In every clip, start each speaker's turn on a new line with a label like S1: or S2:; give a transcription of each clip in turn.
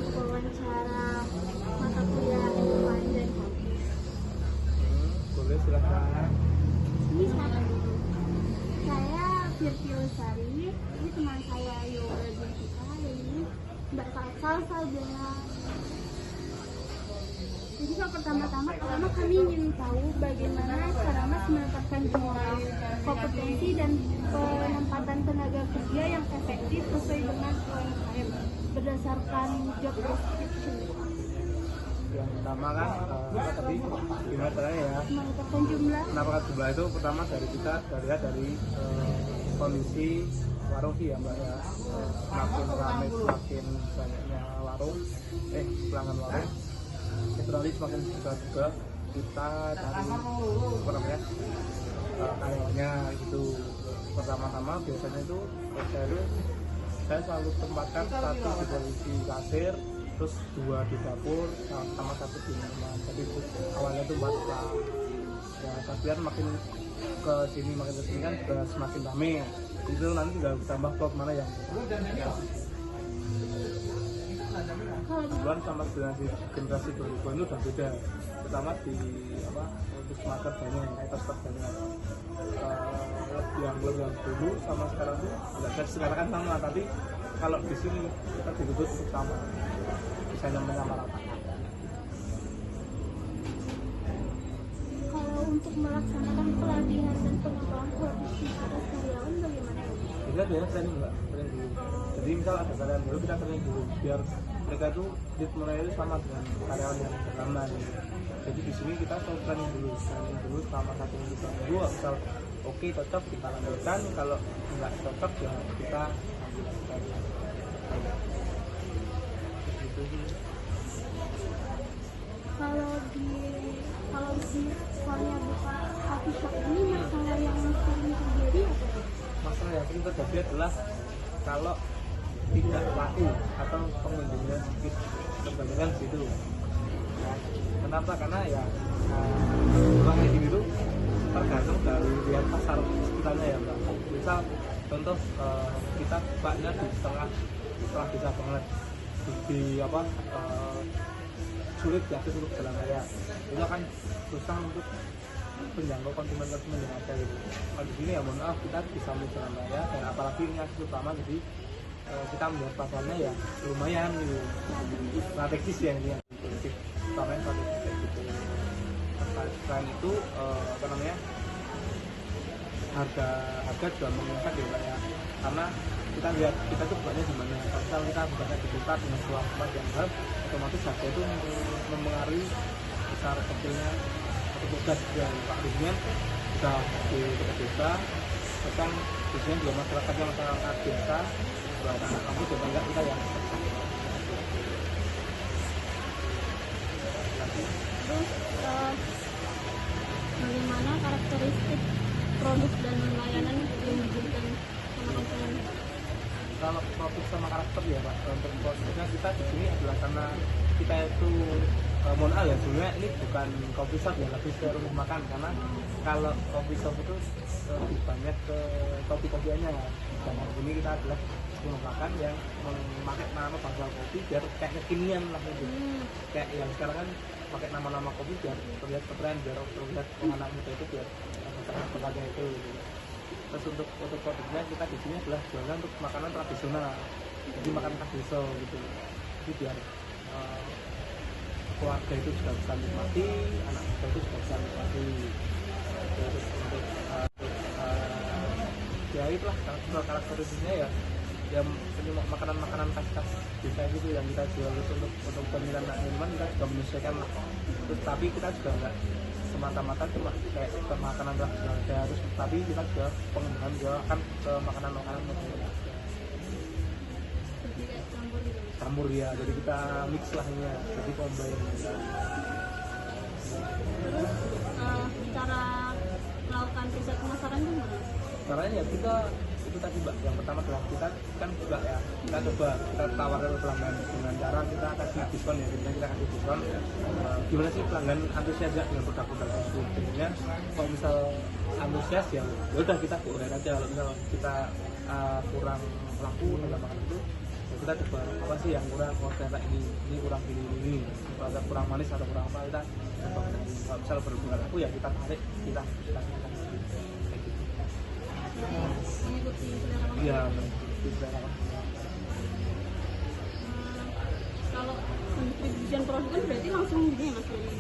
S1: untuk wawancara mata kuliah Evan dan Hafiz.
S2: Boleh, silakan.
S1: Ini siapa dulu? Saya Firti Lestari, ini teman saya Yoga Jessica, ini Mbak Salsa Bella. Jadi pertama kami ingin tahu bagaimana cara Mas menetapkan jumlah kompetensi dan penempatan tenaga kerja yang efektif sesuai dengan UMKM berdasarkan job description.
S2: Yang pertama kan tadi gimana caranya ya?
S1: Menetapkan jumlah.
S2: Menetapkan jumlah itu pertama dari kita dari kondisi warung sih ya Mbak ya. Semakin ramai, semakin banyaknya warung, pelanggan warung, kecuali semakin besar juga kita cari apa namanya karyawannya gitu. Pertama-tama biasanya itu saya selalu tempatkan satu di posisi kasir, terus 2 di dapur, sama 1 di minuman. Jadi awalnya itu 4 lah. Ya, tapi makin ke sini kan juga semakin ramai. Itu nanti tinggal tambah plot mana yang bulan sama generasi 2000 itu udah beda. Pertama di untuk smarter banyak, etos banyak. Yang dulu sama sekarang tuh nggak sekarang kan sama, tapi kalau di sini kita dituntut untuk sama, bisa menyamaratakan.
S1: Kalau untuk melaksanakan pelatihan dan pengembangan produktivitas karyawan bagaimana ya?
S2: Kita biasanya training Mbak, training dulu. Jadi misal ada karyawan baru kita training dulu biar mereka tuh mulai itu sama dengan karyawan yang lama gitu. Jadi di sini kita selalu training dulu selama 1 minggu 2 minggu. Misal oke cocok kita lanjutkan, kalau nggak cocok ya kita lanjutkan. Gitu sih.
S1: Kalau di soalnya buka coffee shop ini masalah yang sering terjadi apa?
S2: Masalah yang sering terjadi adalah kalau tidak laku atau pengunjungnya sedikit kebanyakan situ. Ya, kenapa? Karena ya uang ini itu tergantung dari lihat pasar sekitarnya ya Mbak. Misal contoh kita bukanya di setelah bisa banget di sulit diakses untuk jalan raya, itu akan susah untuk menjangkau konsumen yang ada gitu. Kalau di sini ya mohon maaf kita bisa di jalan raya, dan apalagi ini akses utama, jadi kita melihat pasarnya ya lumayan gitu, strategis ya ini yang politik utamanya strategis kayak gitu. Selain itu harga juga meningkat ya Mbak ya, karena kita lihat kita tuh bukannya di mana. Kalau kita bukannya di pusat dengan sebuah tempat yang mahal, otomatis harga itu mempengaruhi besar kecilnya atau tugas dari Pak Dirjen kita di desa, bahkan biasanya juga masyarakat biasa, anak kampus juga enggak kita yang
S1: Terus bagaimana karakteristik produk dan layanan yang diberikan sama konsumen?
S2: Kalau produk sama karakter ya Pak, untuk produknya kita di sini adalah karena kita itu mohon maaf ya, sebenarnya ini bukan coffee shop ya, lebih ke rumah makan. Karena kalau coffee shop itu lebih banyak ke kopi-kopiannya ya. Dan di sini kita adalah rumah makan yang memakai nama bangsa kopi biar kayak kekinian lah gitu. Kayak yang sekarang kan pakai nama-nama kopi biar terlihat keren, biar terlihat anak muda itu biar masyarakat beragam itu gitu. Terus untuk produknya kita di sini adalah jualan untuk makanan tradisional, jadi makanan khas desa gitu. Jadi biar keluarga itu juga bisa nikmati, anak muda itu juga bisa nikmati. Terus untuk ya itulah karakteristiknya ya, yang makanan khas desa gitu yang kita jual untuk pemilihan minuman, kita juga menyesuaikan lah. Terus tapi kita juga enggak semata-mata cuma kayak ke makanan tradisional aja, terus tapi kita juga pengembangan juga kan ke makanan-makanan modern campur ya, jadi kita mix lah ini ya, jadi combine.
S1: Terus cara melakukan riset pemasaran itu gimana?
S2: Caranya ya kita itu tadi Mbak, yang pertama adalah kita kan juga ya kita coba kita tawarkan ke pelanggan dengan cara kita kasih diskon ya, kita kasih diskon. Gimana sih pelanggan antusias ya dengan produk-produk tersebut. Jadinya kalau misal antusias ya udah kita boleh aja. Kalau misal kita kurang laku dalam makanan itu, kita coba apa sih yang kurang, oh ternyata ini kurang ini atau kurang manis atau kurang apa, kita coba dari kalau misal berhubungan aku ya kita tarik kita kayak gitu.
S1: Mengikuti selera Mas.
S2: Iya, mengikuti selera konsumen.
S1: Kalau pendistribusian produk kan berarti langsung gini ya Mas, dari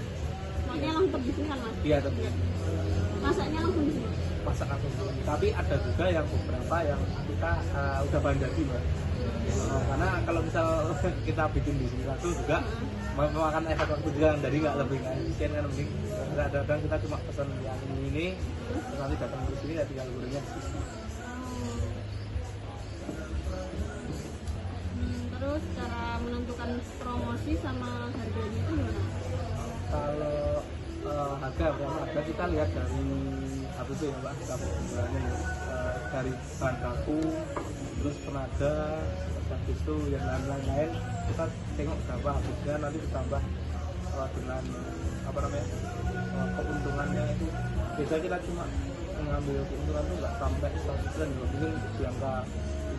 S1: maksudnya langsung di sini kan Mas?
S2: Iya tentu.
S1: Masaknya langsung di sini?
S2: Masak langsung. Tapi ada juga yang beberapa yang kita udah bahan jadi Mbak. Karena kalau misal kita bikin di sini langsung juga memakan efek waktu juga, jadi nggak lebih nggak efisien kan, mending kadang-kadang kita cuma pesan yang ini terus nanti datang ke sini ya tinggal gorengnya di sini.
S1: Terus cara menentukan promosi sama harganya itu gimana?
S2: Kalau harga kita lihat dari apa sih ya Mbak, kita penjualannya ya, dari bahan baku, terus tenaga, habis itu yang lain-lain kita tengok berapa habisnya, nanti ditambah dengan apa namanya keuntungannya itu. Biasanya kita cuma mengambil keuntungan itu nggak sampai 100%, mungkin di angka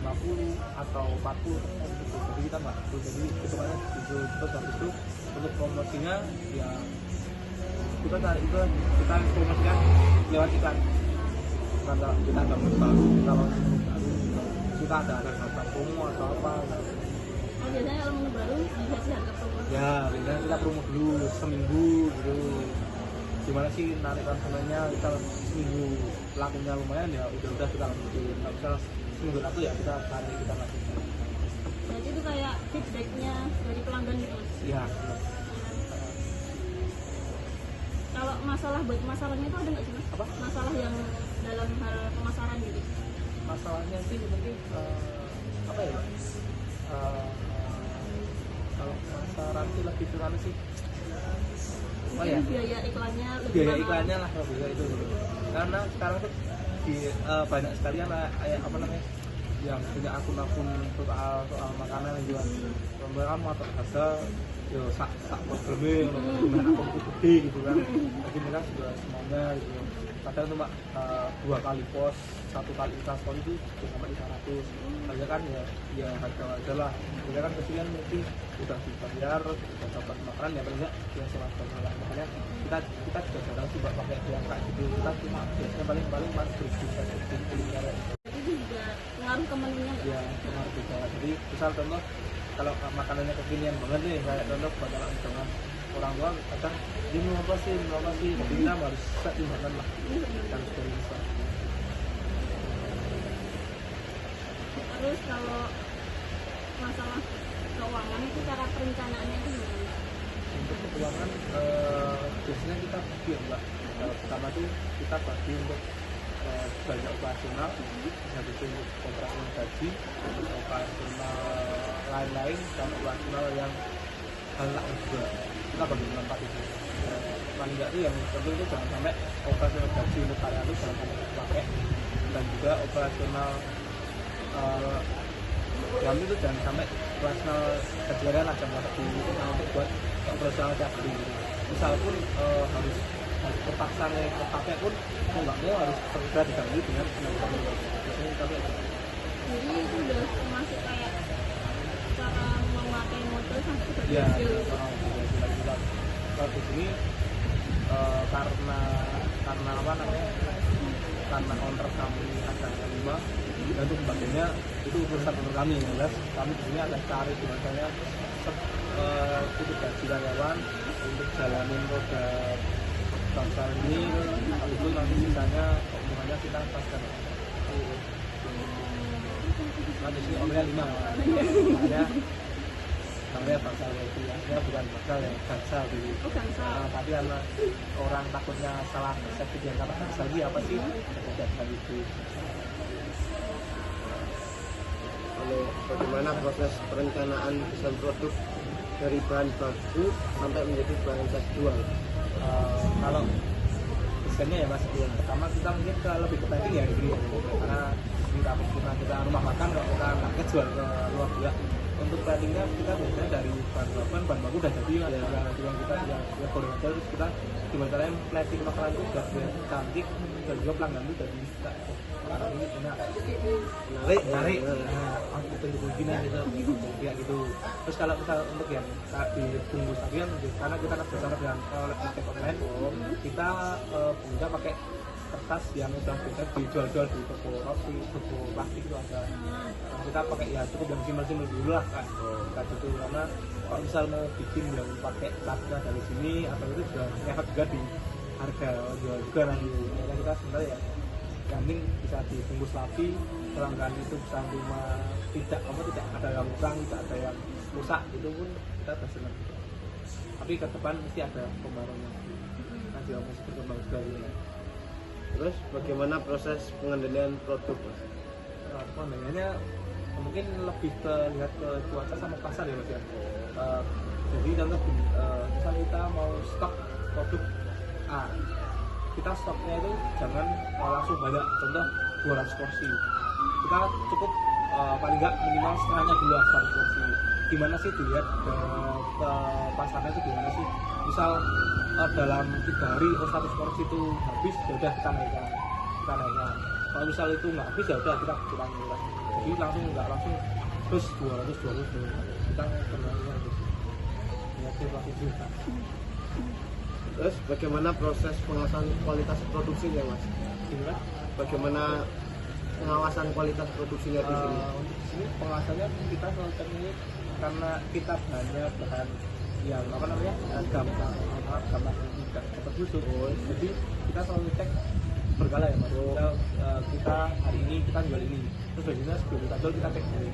S2: 50 atau 40 gitu. Jadi kita nggak, jadi hitungannya gitu. Terus habis itu untuk promosinya ya kita promosikan lewat iklan. Kalau kita nggak baru, kalau kita ada harga promo atau apa.
S1: Oh, biasanya kalau menu baru dikasih harga promo?
S2: Ya, biasanya kita promo dulu seminggu gitu. Gimana sih narik konsumennya, kita seminggu lakunya lumayan ya udah kita lanjutin. Kalau misal seminggu satu ya kita tarik, kita lanjutin.
S1: Berarti itu kayak feedbacknya dari pelanggan gitu Mas?
S2: Iya.
S1: Kalau masalah buat pemasarannya itu ada nggak sih Mas?
S2: Apa?
S1: Masalah yang dalam hal pemasaran gitu?
S2: Masalahnya sih mungkin apa ya Pak? Kalau pemasaran sih lebih kurang sih apa ya?
S1: Biaya iklannya lebih
S2: Biaya
S1: mahal.
S2: iklannya lah lebih itu gitu. Karena sekarang tuh di banyak sekali apa namanya yang punya akun-akun soal makanan yang jual. Mereka mau harga yo sak problemnya akun gede gitu kan. Jadi mereka sudah semuanya gitu. Kadang cuma 2 kali post, 1 kali transport itu sampai 500. Harga kan ya harga lah. Mereka kan kesian mungkin udah dibayar, udah dapat makanan ya paling enggak ya selama lah. Makanya kita juga jarang sih pakai yang kayak gitu. Kita cuma biasanya paling pas berbuka di kuliner.
S1: Itu juga pengaruh ke menunya nggak?
S2: Ya pengaruh juga. Jadi misal contoh kalau makanannya kekinian banget nih, kayak contoh bakalan dengan orang tua kadang dia mau apa sih, tapi kita harus timbangan lah dan sebagainya.
S1: Terus kalau masalah keuangan itu cara perencanaannya itu gimana?
S2: Untuk keuangan biasanya kita bagi ya Mbak. Pertama tuh kita bagi untuk belanja operasional, habis itu untuk operasional gaji, operasional lain-lain, dan operasional yang hal lain juga kita bagi dalam 4 itu. Paling enggak tuh yang tentu itu jangan sampai operasional gaji untuk karyawan itu jangan sampai dipakai, dan juga operasional jam itu jangan sampai operasional gaji karyawan lah, jangan sampai itu untuk buat operasional tiap hari. Misal pun harus terpaksa kepake pun mau nggak mau harus segera diganti dengan penonton. Biasanya tapi
S1: Jadi itu udah termasuk kayak cara memakai motor sampai ke
S2: ya
S1: bagian
S2: kalau di sini karena apa namanya, karena owner kami ada 5 dan untuk sebagainya itu urusan menurut kami. Jelas kami di sini ada cari biasanya untuk gaji karyawan untuk jalanin roda bangsa ini, habis itu nanti sisanya keuntungannya kita paskan. Nah di sini omnya 5 namanya bangsa itu ya, bukan bangsa ya, bangsa gitu. Tapi karena orang takutnya salah persepsi yang kata bangsa lagi apa sih, tidak itu.
S3: Lalu bagaimana proses perencanaan desain produk dari bahan baku sampai menjadi bahan jas jual?
S2: Kalau desainnya ya Mas, pertama kita mungkin lebih ke packing ya gitu, karena kita rumah makan kalau kita nggak jual ke luar juga. Untuk packingnya kita biasanya dari bahan baku udah jadi ya, yang kita ya goreng aja, terus kita gimana caranya plating makanan itu biar cantik dan juga pelanggan itu jadi kita ini enak, menarik. Nah, bentuk begini gitu kayak gitu. Terus kalau misal untuk yang tadi bungkus tadi kan karena kita kan bersama dengan ojek online, kita bisa pakai kertas yang udah biasa dijual-jual di toko roti, toko plastik itu ada. Kita pakai ya cukup yang simpel-simpel dulu lah kan, kayak gitu. Karena kalau misal mau bikin yang pakai plastiknya dari sini atau itu juga efek juga di harga jual juga nanti. Karena kita sebenarnya ya ganding bisa dibungkus rapi, pelanggan itu bisa terima tidak ada yang kurang, tidak ada yang rusak, itu pun kita tersenang. Tapi ke depan mesti ada pembaruannya. Nanti masih berkembang juga.
S3: Terus bagaimana proses pengendalian produk?
S2: Pengendaliannya mungkin lebih lihat ke cuaca sama pasar ya Mas ya. Jadi contoh misal kita mau stok produk A, kita stoknya itu jangan langsung banyak, contoh 200 porsi. Kita cukup paling nggak minimal setengahnya dulu 100 porsi. Gimana sih dilihat ke pasarnya itu gimana sih? Misal dalam 3 hari 100 porsi itu habis, ya udah kita naikkan. Kalau misal itu nggak habis ya udah kita kurangi. Jadi nggak langsung terus 200 kita kurangin terus. Ya itu.
S3: Terus bagaimana proses pengawasan kualitas produksinya Mas?
S2: Gimana?
S3: Bagaimana pengawasan kualitas produksinya di sini?
S2: Untuk di sini pengawasannya kita selalu cek ini karena kita bahan yang gampang tidak cepat busuk. Jadi kita selalu cek berkala ya Mas. Kita hari ini kita jual ini, terus biasanya sebelum kita jual kita cek dulu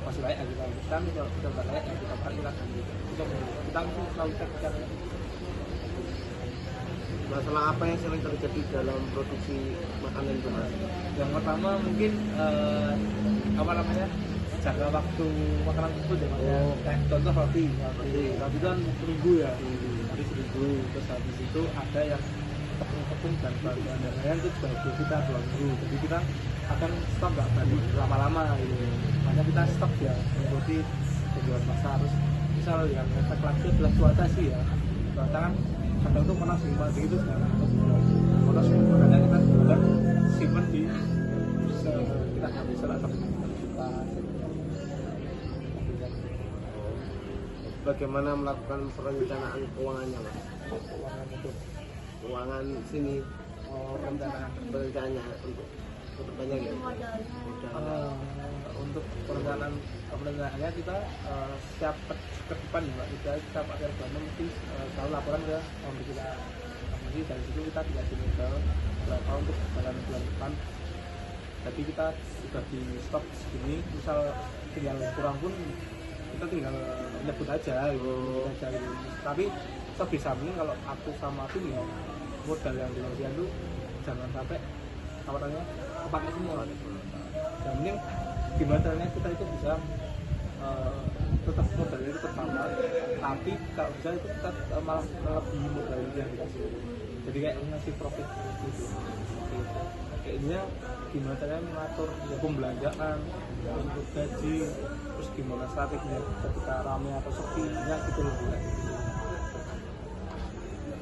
S2: masih layak ya kita kalau sudah nggak layak ya kita pakai kita selalu cek caranya.
S3: Masalah apa yang sering terjadi dalam produksi makanan itu Mas?
S2: Yang pertama mungkin jangka waktu makanan tersebut ya Mas. Kayak contoh roti kan seminggu ya, hari seminggu, terus habis itu ada yang tepung dan bahan-bahan yang lain itu juga kita 2 minggu. Jadi kita akan stok nggak balik lama-lama gitu. Makanya kita stok ya mengikuti penjualan pasar. Terus misal yang efek lagi adalah cuaca sih ya. Cuaca kan kadang tuh panas gitu sekarang panas, makanya kita sudah simpan di kita nggak bisa lah sampai kita.
S3: Bagaimana melakukan perencanaan keuangannya Mas? Keuangan sini, perencanaannya untuk kedepannya gitu.
S2: Untuk perencanaannya kita setiap ke depan Mbak, setiap akhir bulan mesti selalu laporan ke pembeli kita. Jadi dari situ kita dikasih modal berapa untuk bulan depan. Jadi kita sudah di stok segini, misal tinggal kurang pun kita tinggal nyebut aja gitu. Tapi sebisa mungkin kalau aku sama tim ya modal yang dikasih itu jangan sampai kepake semua. Dan mending gimana caranya kita itu bisa tetap modalnya itu sama, tapi kalau bisa itu kita malah lebih modalnya yang dikasih. Jadi kayak ngasih profit gitu. Kayaknya gimana caranya mengatur ya, pembelanjaan untuk gaji, terus gimana strateginya ketika rame atau sepinya gitu loh.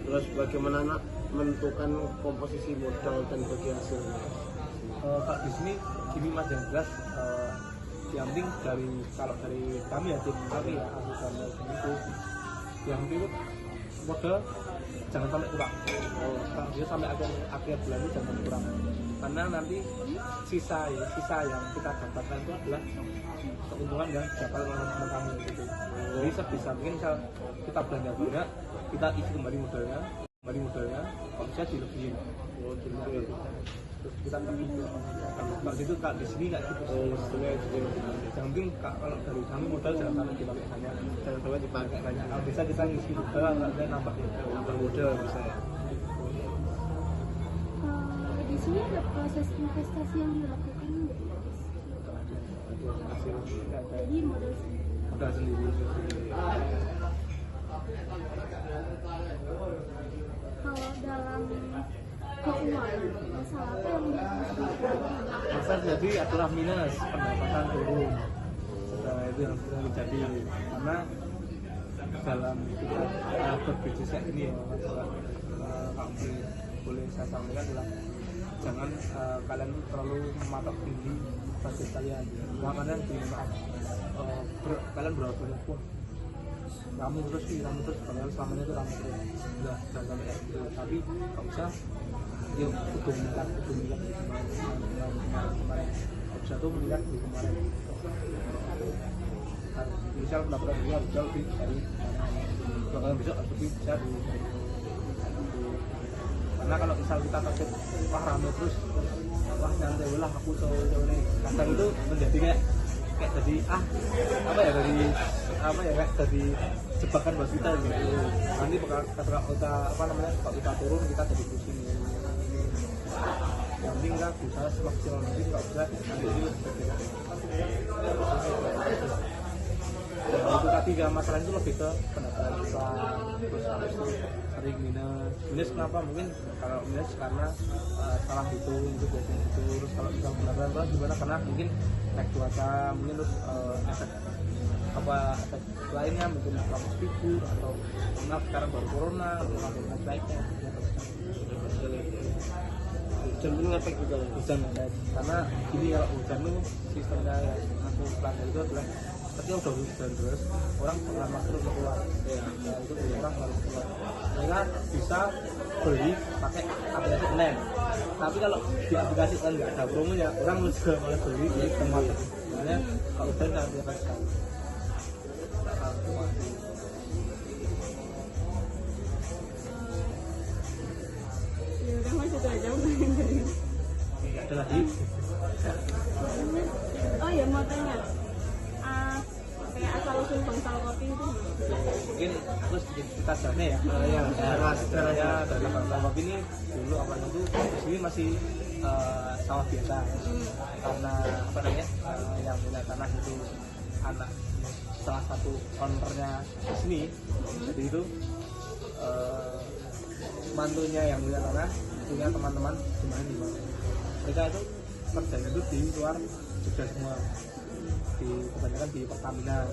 S3: Terus bagaimana menentukan komposisi modal dan bagi hasilnya?
S2: Pak di sini gini Mas, yang jelas yang penting kalau dari kami ya tim kami ya aku sama itu yang penting modal jangan sampai kurang. Dia sampai akhir bulan itu jangan kurang, karena nanti sisa yang kita dapatkan itu adalah keuntungan yang dapat oleh teman kami gitu. Jadi sebisa mungkin misal kita belanja banyak, kita isi kembali modalnya kalau bisa dilebihin. Terus kita kalau gitu kak di sini nggak gitu. Yang penting kalau dari kami modal jangan sampai dipakai banyak, jangan sampai dipakai banyak. Kalau bisa kita ngisi modal, nggak ada nambah modal bisa ya.
S1: Di sini ada proses investasi yang dilakukan nggak? Jadi modal
S2: sendiri.
S1: Kalau dalam keuangan masalah apa yang
S2: Masa jadi adalah minus pendapatan turun. Nah, itu yang sering terjadi karena dalam kita berbisnis kayak ini ya masalah boleh saya sampaikan adalah jangan kalian terlalu mematok tinggi budget kalian, makanya di kalian berapa wah rame terus padahal selama itu rame terus enggak sampai kayak gitu, tapi nggak usah yuk udah meningkat di kemarin nggak usah tuh meningkat di kemarin. Misal pendapatan dia harus jauh lebih dari bakalan besok harus lebih bisa di karena kalau misal kita target wah rame terus wah nyantai lah aku cowok ini kadang itu menjadi kayak jadi kayak jadi jebakan buat kita gitu. Nanti bakal kita kalau kita turun kita jadi pusing. Yang penting kita berusaha semaksimal mungkin, nggak usah nanti itu tadi masalah itu lebih ke pendapatan kita, terus habis itu sering minus kenapa mungkin kalau minus karena salah hitung itu biasanya itu, terus kalau kita pendapatan gimana karena mungkin efek cuaca mungkin terus efek lainnya mungkin kamus piku atau sekarang baru corona atau efek lainnya
S3: hujan pun ngefek juga
S2: hujan karena gini kalau hujan itu sistemnya yang aku pelajari itu adalah ketika udah hujan terus orang pengen masker untuk keluar ya itu orang harus keluar mereka bisa beli pakai aplikasi online, tapi kalau di aplikasi online nggak ada promonya orang juga malah beli di tempat itu makanya kalau hujan nggak ada sekali.
S1: Ya udah mas itu aja udah.
S2: Ada lagi?
S1: Oh ya mau tanya, kayak asal usul bangsal kopi itu
S2: Mungkin aku sedikit cerita sejarahnya ya. Sejarahnya dari bangsal kopi ini dulu awalnya itu di sini masih sawah biasa. Karena yang punya tanah itu anak salah satu ownernya di sini. Jadi itu mantunya yang punya tanah punya teman-teman jemaah di mana. Mereka itu kerja itu di luar Jogja semua, kebanyakan di Pertamina.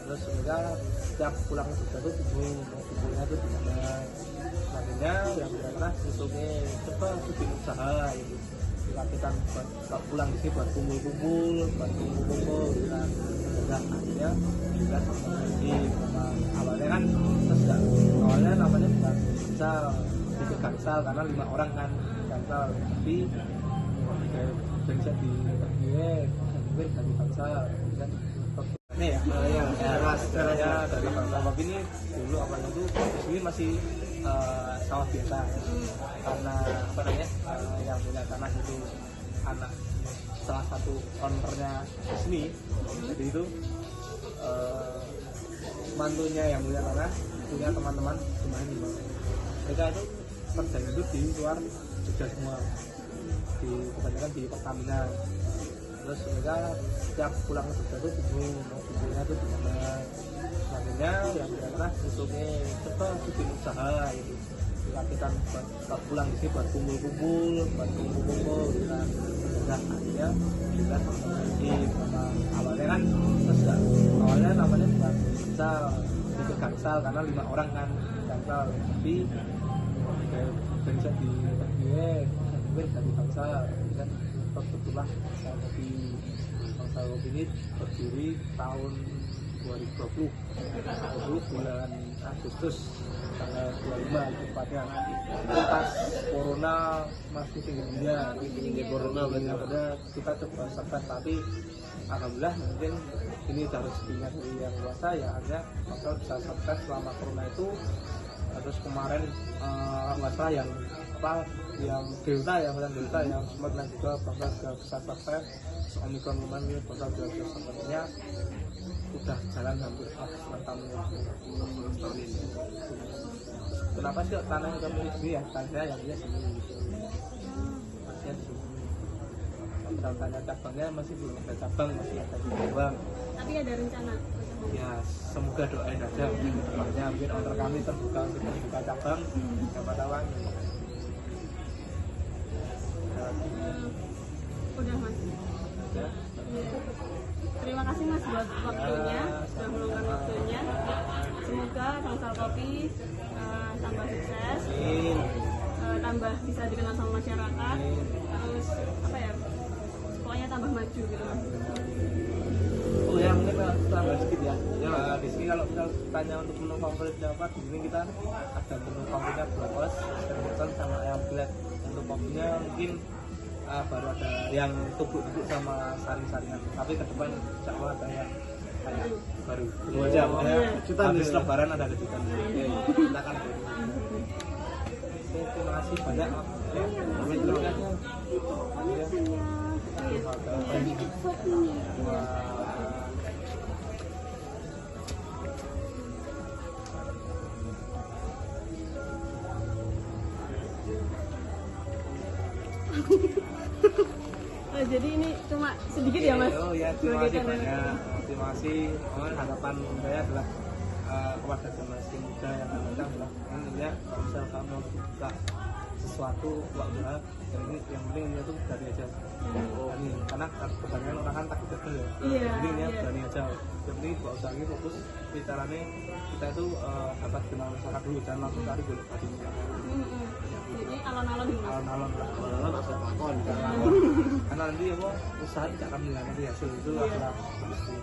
S2: Terus mereka setiap pulang ke Jogja itu kumpulnya itu di mana. Akhirnya yang punya tanah usulnya coba bikin usaha gitu. Kita buat pulang di sini buat kumpul-kumpul gitu kan. Nah akhirnya juga sama awalnya kan terus awalnya namanya bukan gansal, bikin gansal karena 5 orang kan gansal, tapi bisa di mungkin dari gansal kan ini sejarahnya dari bangsal kopi ini dulu awalnya itu di sini masih sawah biasa. Karena yang punya tanah itu anak salah satu ownernya di sini. Jadi itu mantunya yang punya tanah punya teman-teman jemaah di mana. Mereka itu kerja itu di luar Jogja semua, kebanyakan di Pertamina. Terus mereka setiap pulang ke Jogja itu kumpulnya itu di mana. Akhirnya yang punya tanah usulnya coba bikin usaha gitu. Kita buat pulang di sini buat kumpul-kumpul gitu kan. Nah akhirnya juga sama awalnya kan terus awalnya namanya bukan gansal, bikin gansal karena 5 orang kan gansal, tapi bisa di mungkin dari gansal kan. Terus bangsal kopi ini berdiri tahun 2020 bulan Agustus tanggal 25 tepatnya. Pas corona masih tinggi corona ada kita coba survive, tapi alhamdulillah mungkin ini harus rezekinya dari yang kuasa ya, akhirnya bakal bisa survive selama corona itu. Terus kemarin masalah yang delta yang sempat juga bakal bisa survive. Omikron kemarin bakal juga survive-nya udah jalan hampir 4 tahun ini. Kenapa sih tanah yang kamu sini ya? Tanahnya yang dia sini gitu. Masih di sini. Kalau tanya cabangnya masih belum ada cabang, masih ada di Jombang.
S1: tapi ada rencana
S2: Ya semoga doain aja mungkin depannya mungkin owner kami terbuka untuk membuka cabang. Siapa tahu kan.
S1: udah mas
S2: Ya.
S1: terima kasih mas buat waktunya, sudah meluangkan waktunya. Semoga bangsal kopi tambah sukses, tambah bisa dikenal sama masyarakat, terus pokoknya tambah maju.
S4: maju gitu Mas.
S2: Oh ya, mungkin tambah sedikit ya. Di sini kalau kita tanya untuk menu favoritnya apa, di sini kita ada menu favoritnya bratwurst, steak sama ayam belet. Untuk kopinya mungkin baru ada yang tubuk-tubuk sama saring-saringan. Tapi ke depan insya Allah ada yang kayak baru. Tunggu aja, pokoknya habis lebaran ada kejutan. Kita akan terima kasih banyak. Kami terima kasih.
S1: Kami punya sedikit sop ini.
S4: Oh, jadi ini cuma sedikit ya Mas?
S2: Oh ya, terima kasih banyak. Terima kasih. Harapan saya adalah kepada generasi muda yang akan datang adalah ya kalau misal kamu buka sesuatu usaha, ini yang penting itu berani aja. Berani, karena kebanyakan orang kan takut gagal ya. Jadi ini berani aja. Yang penting buat usaha ini fokus. Caranya kita itu dapat kenal masyarakat dulu, jangan langsung cari golek tadi.
S4: Jadi alon-alon nih Mas.
S2: Alon-alon
S3: asal pakon.
S2: Karena nanti apa usaha tidak akan mengkhianati hasil itu adalah pasti.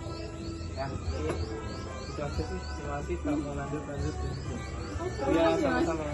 S2: Ya, itu aja sih. Terima kasih. Kalau mau lanjut.
S4: Terima kasih Mas.
S2: Sama-sama.